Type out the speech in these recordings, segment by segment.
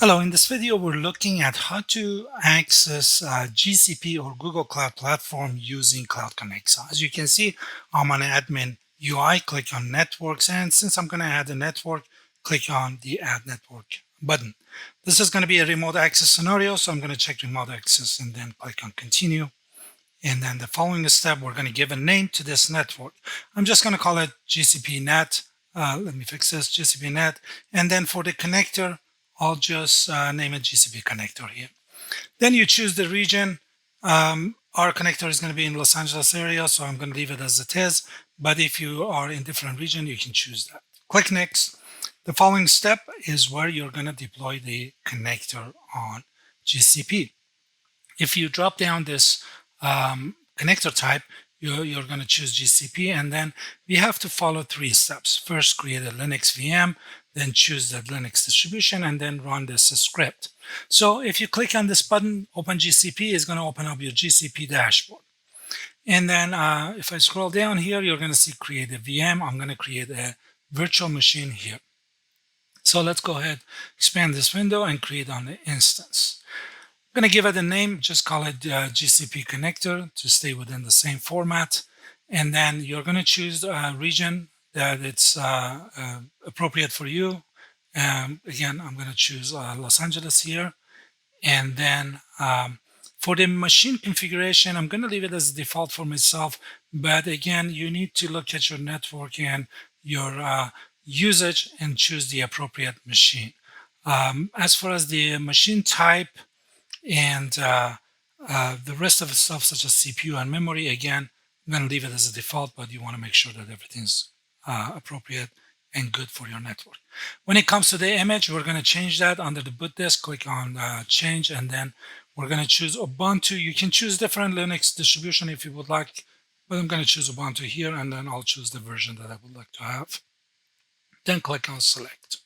Hello, in this video, we're looking at how to access GCP or Google Cloud Platform using Cloud Connexa. As you can see, I'm on admin UI, click on networks, and since I'm going to add a network, click on the add network button. This is going to be a remote access scenario, so I'm going to check remote access and then click on continue. And then the following step, we're going to give a name to this network. I'm just going to call it GCP net. Let me fix this, GCP net. And then for the connector, I'll just name it GCP connector here. Then you choose the region. Our connector is going to be in Los Angeles area, so I'm going to leave it as it is. But if you are in different region, you can choose that. Click next. The following step is where you're going to deploy the connector on GCP. If you drop down this connector type, you're going to choose GCP, and then we have to follow 3 steps. First, create a Linux VM, then choose the Linux distribution, and then run this script. So if you click on this button, Open GCP is going to open up your GCP dashboard. And then if I scroll down here, you're going to see create a VM. I'm going to create a virtual machine here. So let's go ahead, expand this window and create on the instance. I'm going to give it a name, just call it GCP connector to stay within the same format. And then you're going to choose a region that it's appropriate for you. Again, I'm going to choose Los Angeles here. And then for the machine configuration, I'm going to leave it as default for myself. But again, you need to look at your network and your usage and choose the appropriate machine. As far as the machine type, and the rest of the stuff such as CPU and memory, again, I'm going to leave it as a default, but you want to make sure that everything's appropriate and good for your network. When it comes to the image, we're going to change that under the boot disk. Click on change, and then we're going to choose Ubuntu. You can choose different Linux distribution if you would like, but I'm going to choose Ubuntu here, and then I'll choose the version that I would like to have. Then click on select.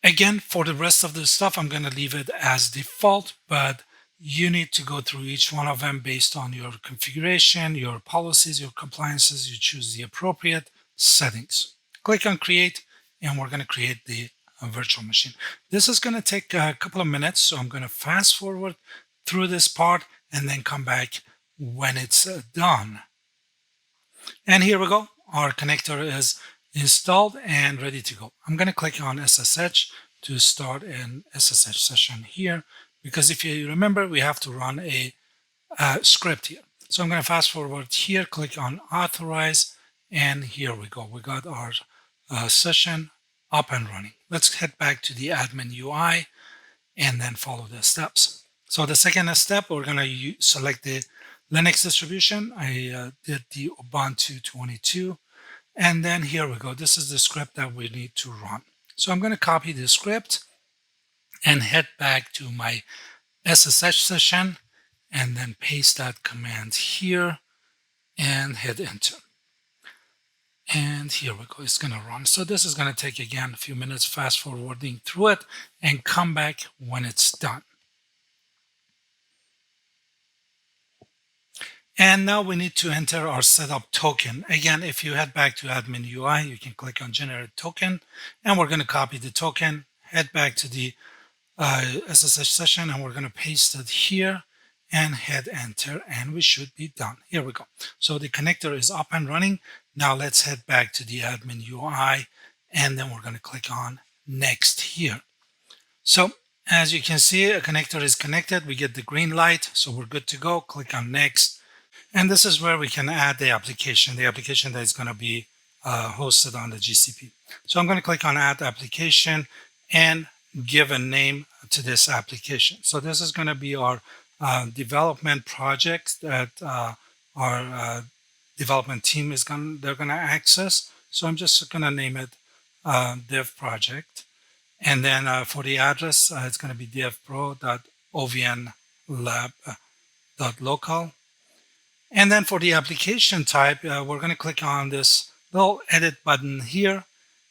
Again, for the rest of the stuff, I'm going to leave it as default, but you need to go through each one of them based on your configuration, your policies, your compliances. You choose the appropriate settings. Click on create, and we're going to create the virtual machine. This is going to take a couple of minutes, so I'm going to fast forward through this part and then come back when it's done. And here we go. Our connector is installed and ready to go. I'm going to click on SSH to start an SSH session here, because if you remember, we have to run a script here. So I'm going to fast forward here, click on authorize, and here we go. We got our session up and running. Let's head back to the admin UI and then follow the steps. So the second step, we're going to select the Linux distribution. I did the Ubuntu 22. And then here we go. This is the script that we need to run. So I'm going to copy the script and head back to my SSH session and then paste that command here and hit enter. And here we go. It's going to run. So this is going to take, again, a few minutes fast forwarding through it and come back when it's done. And now we need to enter our setup token. Again, if you head back to admin UI, you can click on generate token, and we're going to copy the token, head back to the SSH session, and we're going to paste it here and hit enter, and we should be done. Here we go. So the connector is up and running. Now let's head back to the admin UI, and then we're going to click on next here. So as you can see, a connector is connected. We get the green light, so we're good to go. Click on next. And this is where we can add the application that is going to be hosted on the GCP. So I'm going to click on add application and give a name to this application. So this is going to be our development project that our development team is going to access. So I'm just going to name it dev project. And then for the address, it's going to be devpro.ovnlab.local. And then for the application type, we're going to click on this little edit button here.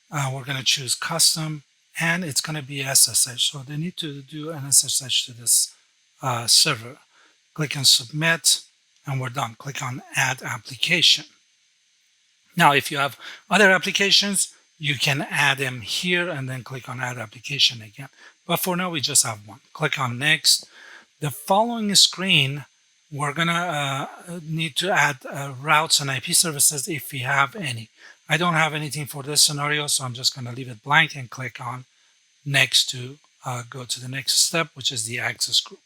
We're going to choose custom, and it's going to be SSH. So they need to do an SSH to this server. Click on submit, and we're done. Click on add application. Now, if you have other applications, you can add them here and then click on add application again. But for now, we just have one. Click on next. The following screen, we're gonna need to add routes and IP services if we have any. I don't have anything for this scenario, so I'm just gonna leave it blank and click on next to go to the next step, which is the access group.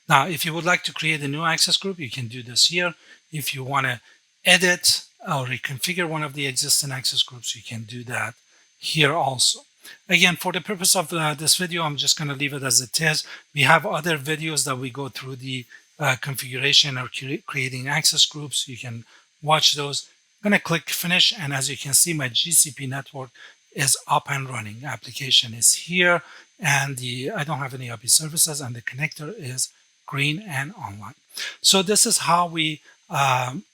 Now, if you would like to create a new access group, you can do this here. If you want to edit or reconfigure one of the existing access groups, you can do that here also. Again, for the purpose of this video, I'm just going to leave it as it is. We have other videos that we go through the configuration or creating access groups. You can watch those. I'm going to click finish, and as you can see, my GCP network is up and running. Application is here, and I don't have any IP services, and the connector is green and online. So this is how we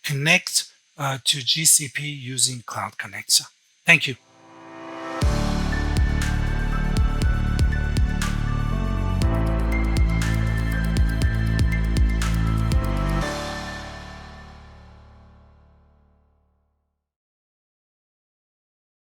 connect to GCP using Cloud Connexa. Thank you.